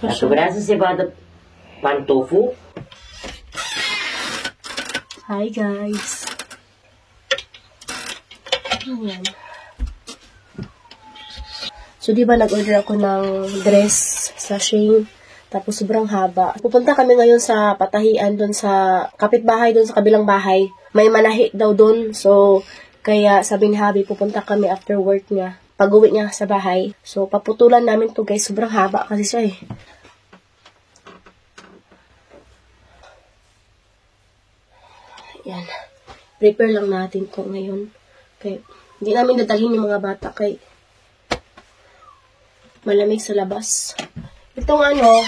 Satu berasa sih pada pan tofu. Hi guys. Ayan. So, di ba nag-order ako ng dress sa Shein. Tapos, sobrang haba. Pupunta kami ngayon sa patahian doon sa kapitbahay, doon sa kabilang bahay. May manahi daw doon. So, kaya sabi ni Habi, pupunta kami after work niya. Pag-uwi niya sa bahay. So, paputulan namin to guys. Sobrang haba kasi siya eh. Yan. Prepare lang natin to ngayon. Okay. Hindi namin dadalhin yung mga bata kay malamig sa labas. Itong ano,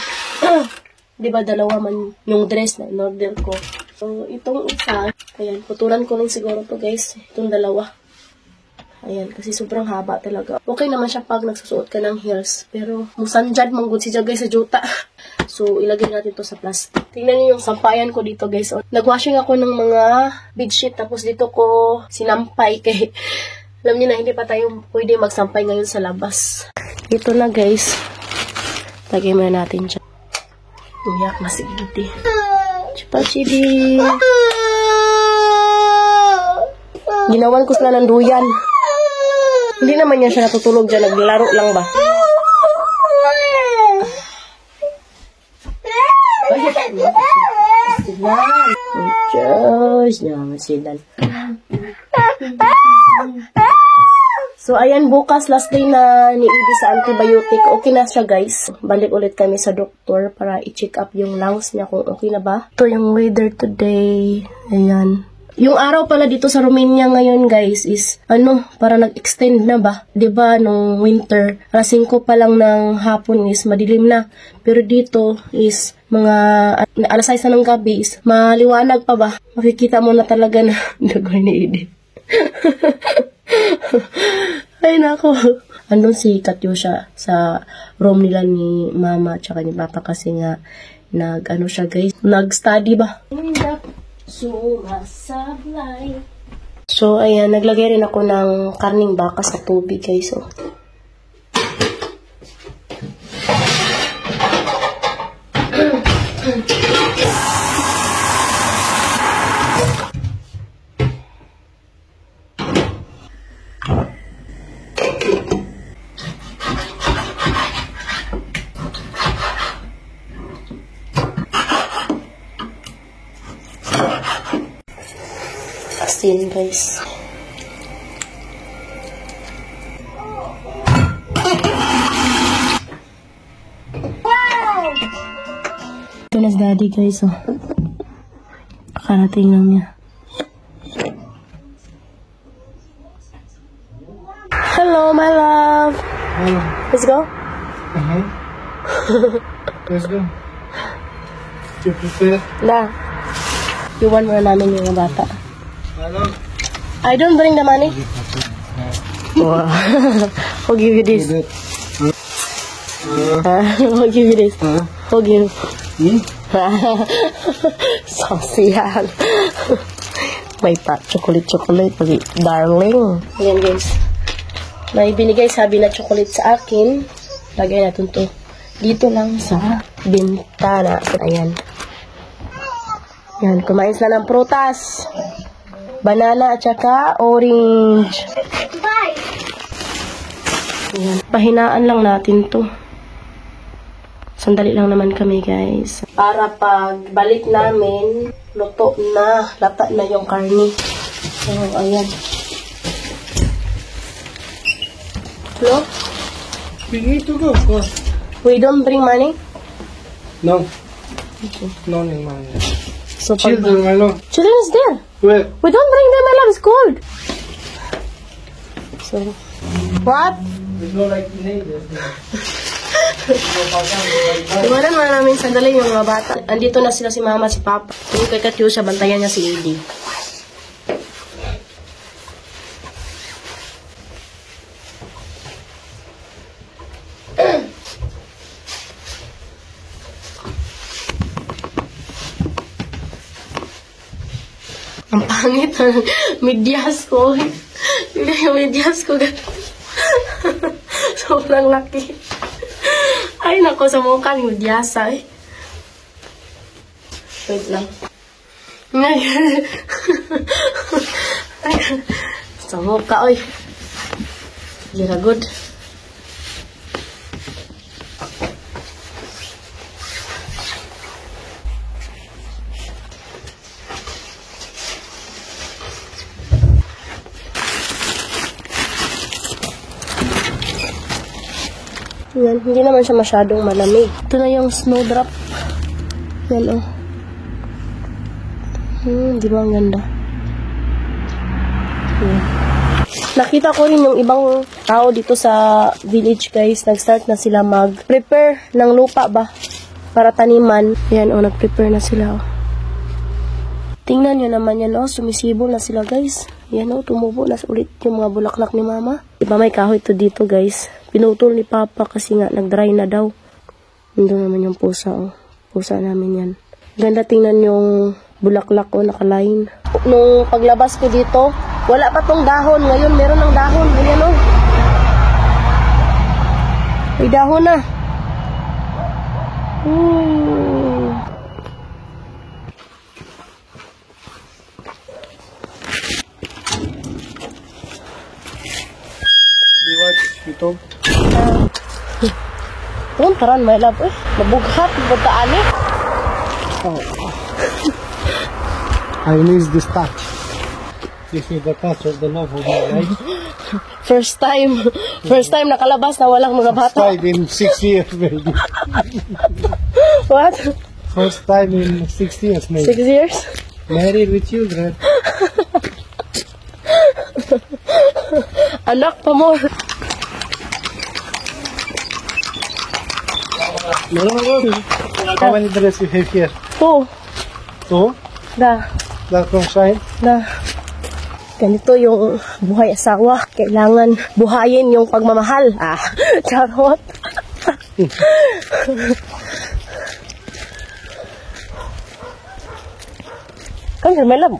di ba dalawa man yung dress na in-order ko. So, itong isa, ayan, putulan ko lang siguro to guys. Itong dalawa. Ayan, kasi sobrang haba talaga. Okay naman siya pag nagsusuot ka ng heels. Pero, musanjad manggod si guys sa juta. So, ilagay natin to sa plastic. Tingnan niyo yung sampayan ko dito guys. Nagwashing ako ng mga bedsheet. Tapos dito ko sinampay kay alam niyo na, hindi pa tayo pwede magsampay ngayon sa labas. Ito na guys. Lagay muna natin dyan. Uyak na si Gidi. Chupa Chidi. Ginawan ko sila ng duyan. Hindi naman yan siya natutulog dyan. Naglaro lang ba? Diyos niya, masilan. So, ayan, bukas, last day na ni Edie sa antibiotic. Okay na siya, guys. Balik ulit kami sa doktor para i-check up yung lungs niya kung okay na ba. Ito yung weather today. Ayan. Yung araw pala dito sa Romania ngayon, guys, is, para nag-extend na ba? Diba, nung winter, alas 5 pa lang ng hapon is madilim na. Pero dito is, mga alas 6 ng gabi is, maliwanag pa ba? Makikita mo na talaga na dagoy ni Edie. Ay nako. Andun si Katyusha sa room nila ni mama at ni papa kasi nga siya guys, nag-study ba? Sumasablay. So ayan, naglagay rin ako ng karning baka sa tubig guys. So asin guys. Ito na si daddy guys. Oh. Akarating lang niya. Hello my love. Hello. Let's go. Let's go. You prepare? Na. Iwan mo na namin yung bata. Hello. I don't bring the money. Wow. I'll give you this. I'll give you this. I'll give you. Sosial. May pa chocolate. Pagi darling. Ayan guys. May binigay sabi na chocolate sa akin. Lagay natin to dito lang sa bintana. Ayan. Yan, kumain sila ng prutas. Banana at saka orange. Ayan. Pahinaan lang natin to. Sandali lang naman kami guys. Para pag balik namin, luto na, lata na yung karne. So, ayan. Hello? We need to go. Go. We don't bring money? No. Okay. No need money. So, Children, my love. Children is there. Where? We don't bring them, my love. It's cold. So, what? There's no like neighbors. Iwanan mo namin sandali yung mga bata. Andito na sila si mama, si papa. Yung kay Katyusha, bantayan niya si Edie. Ang pangit ng medyas ko. Yung medyas ko. Sobrang laki. Ay, nako, sa mukha ni Udyasa eh. Wait lang. Sa mukha, oy. Gira good. Yan, hindi naman siya masyadong malamig. Ito na yung snowdrop. Yan, oh. Di ba ang ganda? Yan. Nakita ko rin yung ibang tao dito sa village, guys. Nag-start na sila mag-prepare ng lupa ba? Para taniman. Yan, oh, nag-prepare na sila, oh. Tingnan nyo naman yan, oh. Sumisibol na sila, guys. Yan, oh, tumubo na ulit yung mga bulaklak ni mama. Diba may kahoy to dito, guys. Pinutol ni papa kasi nga nag-dry na daw. Nandun naman yung pusa, oh. Pusa namin yan. Ganda tingnan yung bulaklak, oh, naka-line. Nung paglabas ko dito, wala pa tong dahon. Ngayon, meron ng dahon. Ayan, oh. May dahon na. You watch YouTube? Taran, my love, eh. Mabughat, bataan eh. Oh. I miss this touch. This is the touch of the love of my life. First time nakalabas na walang mga bata. First time in 6 years, maybe. What? First time in 6 years, 6 maybe. years? Married with children. Anak pa mo. How many dress you have here? Oh, Two? da. Dark from shine? Na. Ganito yung buhay asawa. Kailangan buhayin yung pagmamahal. Charot. Come here, my love.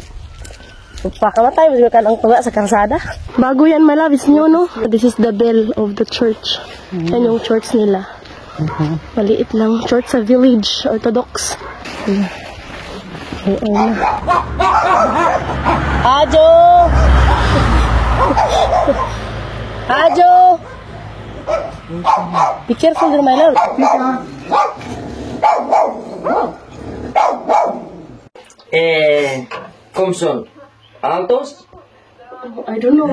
Pakamatay, mas ka ng tunga sa karsada. Bago yan, my love, is new, no? This is the bell of the church. Yan yung church nila. Maliit lang. Church sa village, Orthodox. Ajo! Ajo! Be careful there, my love. Komson. Altos? I don't know.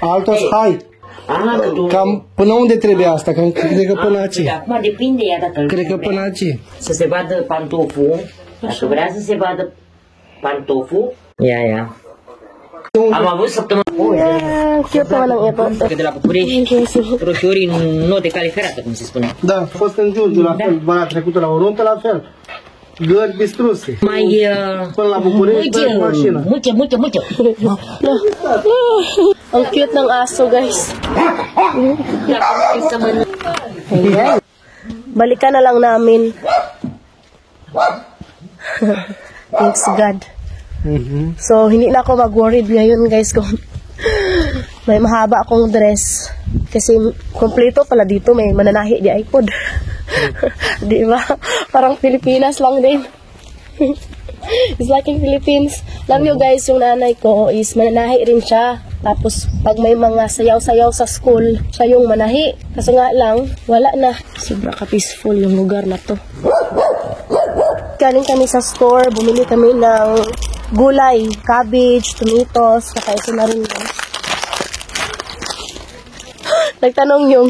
Altos high. Tu... Cam până unde trebuie asta? Cam cred că până aici. Acum depinde, iată că... Cred că până aici. Să se vadă pantoful. Dacă vrea să se vadă pantoful, ia. Am avut săptămâna... Cute naman ang ito. Că de la București, roșiorii nu de cale ferată, cum se spune. Da, a fost în Giurgiu, la fel, vara trecută la o nuntă, la fel. Gări distruse. Mai... Până la București, pe mașină. Multe. Ang cute ng aso, guys. Ayan. Balikan na lang namin. Thanks God. So, hindi na ako mag-worried ngayon, guys, kung may mahaba akong dress. Kasi, kompleto pala dito, may mananahi di iPod. Di ba? Parang Pilipinas lang din. It's like in Philippines. Love you guys, yung nanay ko is mananahi rin siya. Tapos, pag may mga sayaw-sayaw sa school, siya yung manahi. Kaso nga lang, wala na. Sobra ka-peaceful yung lugar na to. Galing kami sa store, bumili kami ng gulay, cabbage, tomatoes, saka ito na rin guys. Nagtanong yung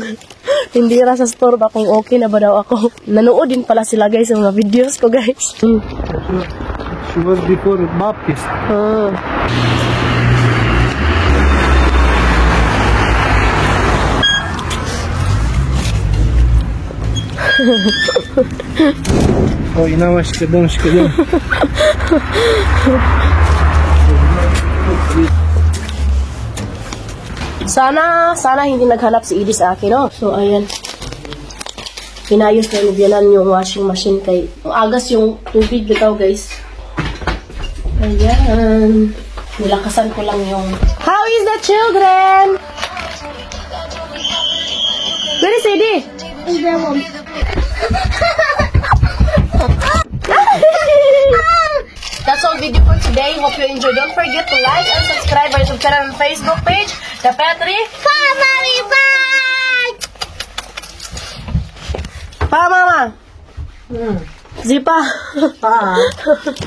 tindira sa store ba kung okay na ba daw ako. Nanood din pala sila guys sa mga videos ko guys. She was before Baptist. O, inawa ka doon. Sana hindi naghanap si Edie sa akin, no? So, ayan. Pinayos na nabyanan yung washing machine kay... Agas yung tubig bitaw, guys. Ayan. Nilakasan ko lang yung... How is the children? Where is Edie? Is there one? That's all video for today. Hope you enjoyed. Don't forget to like and subscribe our YouTube channel and Facebook page, The Petri Family Bag! Pa, Mama! Zipa! Pa.